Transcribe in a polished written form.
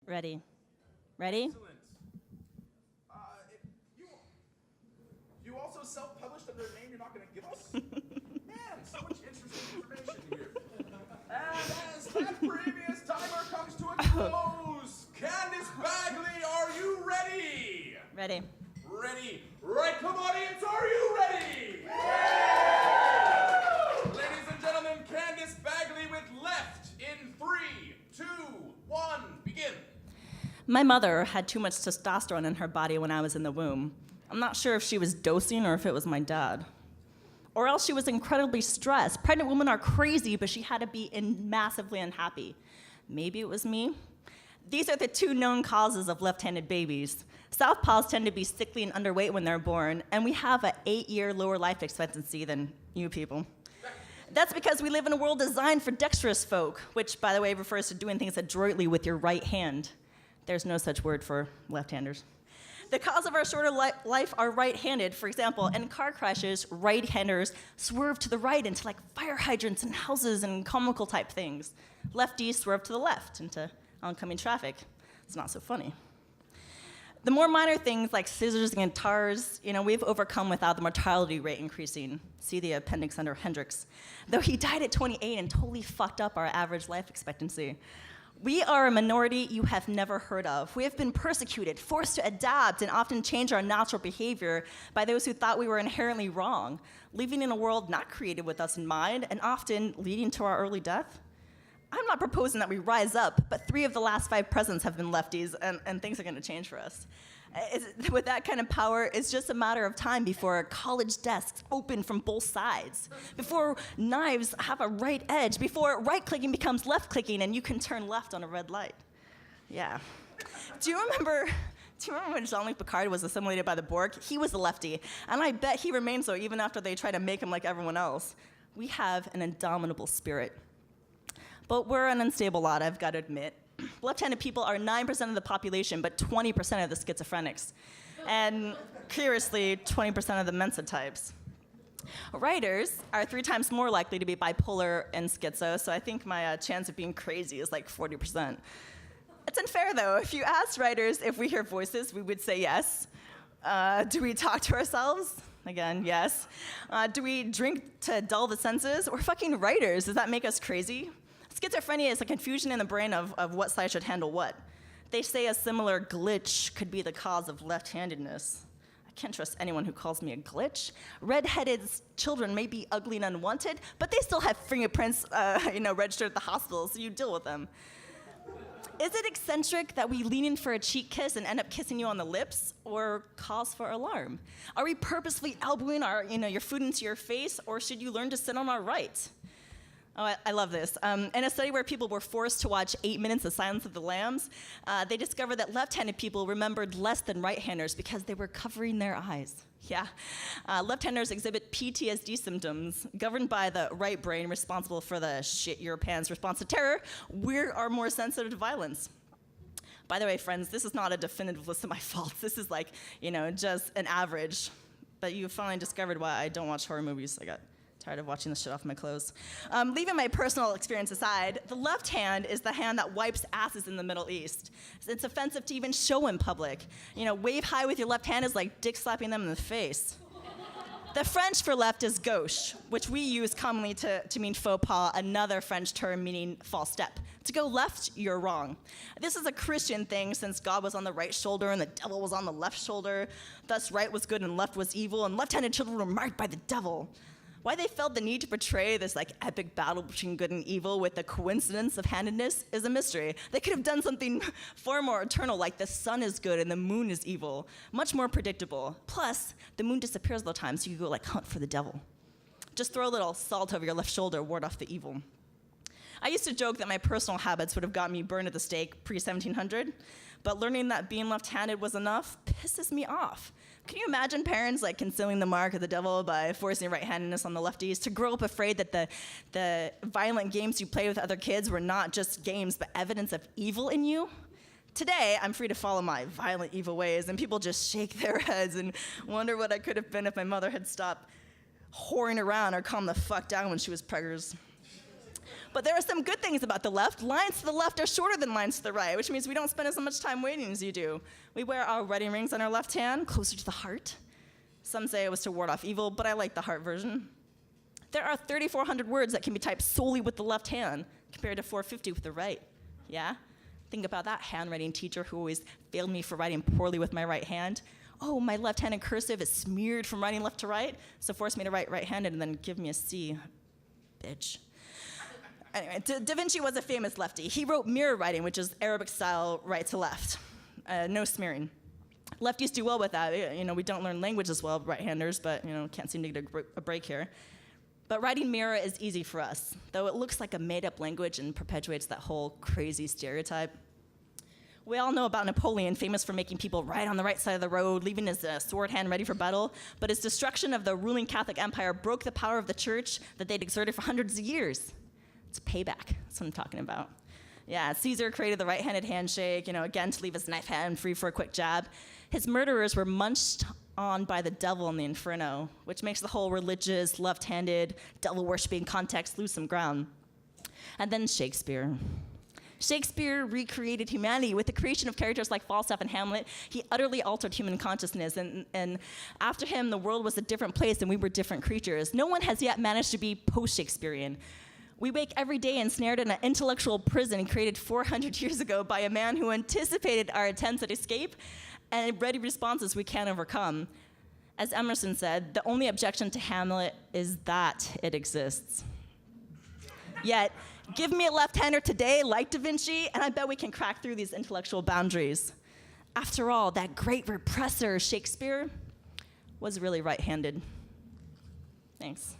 Ready. Ready? Excellent. You, you also self-published under a name you're not going to give us? Man, so much interesting information here. And as that previous timer comes to a close, Candace Bagley, are you ready? Ready. Ready. Right, come audience, are you ready? Ladies and gentlemen, Candace Bagley with Left in 3, 2, 1, begin. My mother had too much testosterone in her body when I was in the womb. I'm not sure if she was dosing or if it was my dad. Or else she was incredibly stressed. Pregnant women are crazy, but she had to be massively unhappy. Maybe it was me. These are the two known causes of left-handed babies. Southpaws tend to be sickly and underweight when they're born, and we have an 8-year lower life expectancy than you people. That's because we live in a world designed for dexterous folk, which, by the way, refers to doing things adroitly with your right hand. There's no such word for left-handers. The cause of our shorter life are right-handed. For example, in car crashes, right-handers swerve to the right into like fire hydrants and houses and comical type things. Lefties swerve to the left into oncoming traffic. It's not so funny. The more minor things like scissors and guitars, we've overcome without the mortality rate increasing. See the appendix under Hendrix. Though he died at 28 and totally fucked up our average life expectancy. We are a minority you have never heard of. We have been persecuted, forced to adapt, and often change our natural behavior by those who thought we were inherently wrong, living in a world not created with us in mind, and often leading to our early death. I'm not proposing that we rise up, but 3 of the last 5 presidents have been lefties, and things are going to change for us. With that kind of power, it's just a matter of time before college desks open from both sides, before knives have a right edge, before right-clicking becomes left-clicking and you can turn left on a red light. Yeah. Do you remember when Jean-Luc Picard was assimilated by the Borg? He was a lefty, and I bet he remained so even after they tried to make him like everyone else. We have an indomitable spirit. But we're an unstable lot, I've got to admit. Left-handed people are 9% of the population, but 20% of the schizophrenics. And curiously, 20% of the Mensa types. Writers are 3 times more likely to be bipolar and schizo, so I think my chance of being crazy is like 40%. It's unfair, though. If you ask writers if we hear voices, we would say yes. Do we talk to ourselves? Again, yes. Do we drink to dull the senses? We're fucking writers. Does that make us crazy? Schizophrenia is a confusion in the brain of what side should handle what. They say a similar glitch could be the cause of left-handedness. I can't trust anyone who calls me a glitch. Red-headed children may be ugly and unwanted, but they still have fingerprints registered at the hospital, so you deal with them. Is it eccentric that we lean in for a cheek kiss and end up kissing you on the lips, or cause for alarm? Are we purposely elbowing your food into your face, or should you learn to sit on our right? Oh, I love this. In a study where people were forced to watch 8 minutes of Silence of the Lambs, they discovered that left-handed people remembered less than right-handers because they were covering their eyes. Yeah. Left-handers exhibit PTSD symptoms governed by the right brain responsible for the shit your pants response to terror. We are more sensitive to violence. By the way, friends, this is not a definitive list of my faults. This is like, just an average. But you finally discovered why I don't watch horror movies. I got tired of watching this shit off my clothes. Leaving my personal experience aside, the left hand is the hand that wipes asses in the Middle East. It's offensive to even show in public. Wave high with your left hand is like dick slapping them in the face. The French for left is gauche, which we use commonly to mean faux pas, another French term meaning false step. To go left, you're wrong. This is a Christian thing since God was on the right shoulder and the devil was on the left shoulder. Thus, right was good and left was evil, and left-handed children were marked by the devil. Why they felt the need to portray this epic battle between good and evil with the coincidence of handedness is a mystery. They could have done something far more eternal, like the sun is good and the moon is evil. Much more predictable. Plus, the moon disappears all the time, so you go hunt for the devil. Just throw a little salt over your left shoulder, ward off the evil. I used to joke that my personal habits would have got me burned at the stake pre-1700, but learning that being left-handed was enough pisses me off. Can you imagine parents concealing the mark of the devil by forcing right-handedness on the lefties, to grow up afraid that the violent games you play with other kids were not just games, but evidence of evil in you? Today, I'm free to follow my violent, evil ways, and people just shake their heads and wonder what I could have been if my mother had stopped whoring around or calmed the fuck down when she was preggers. But there are some good things about the left. Lines to the left are shorter than lines to the right, which means we don't spend as much time waiting as you do. We wear our wedding rings on our left hand, closer to the heart. Some say it was to ward off evil, but I like the heart version. There are 3,400 words that can be typed solely with the left hand, compared to 450 with the right. Yeah? Think about that handwriting teacher who always failed me for writing poorly with my right hand. Oh, my left-handed cursive is smeared from writing left to right, so forced me to write right-handed and then give me a C. Bitch. Anyway, Da Vinci was a famous lefty. He wrote mirror writing, which is Arabic-style right to left. No smearing. Lefties do well with that. We don't learn language as well, right-handers, but can't seem to get a break here. But writing mirror is easy for us, though it looks like a made-up language and perpetuates that whole crazy stereotype. We all know about Napoleon, famous for making people ride on the right side of the road, leaving his sword hand ready for battle. But his destruction of the ruling Catholic Empire broke the power of the church that they'd exerted for hundreds of years. It's payback. That's what I'm talking about. Yeah, Caesar created the right-handed handshake, again to leave his knife hand free for a quick jab. His murderers were munched on by the devil in the Inferno, which makes the whole religious, left-handed, devil-worshipping context lose some ground. And then Shakespeare. Shakespeare recreated humanity with the creation of characters like Falstaff and Hamlet. He utterly altered human consciousness, and after him, the world was a different place and we were different creatures. No one has yet managed to be post-Shakespearean. We wake every day ensnared in an intellectual prison created 400 years ago by a man who anticipated our attempts at escape and ready responses we can't overcome. As Emerson said, the only objection to Hamlet is that it exists. Yet, give me a left-hander today like Da Vinci, and I bet we can crack through these intellectual boundaries. After all, that great repressor, Shakespeare, was really right-handed. Thanks.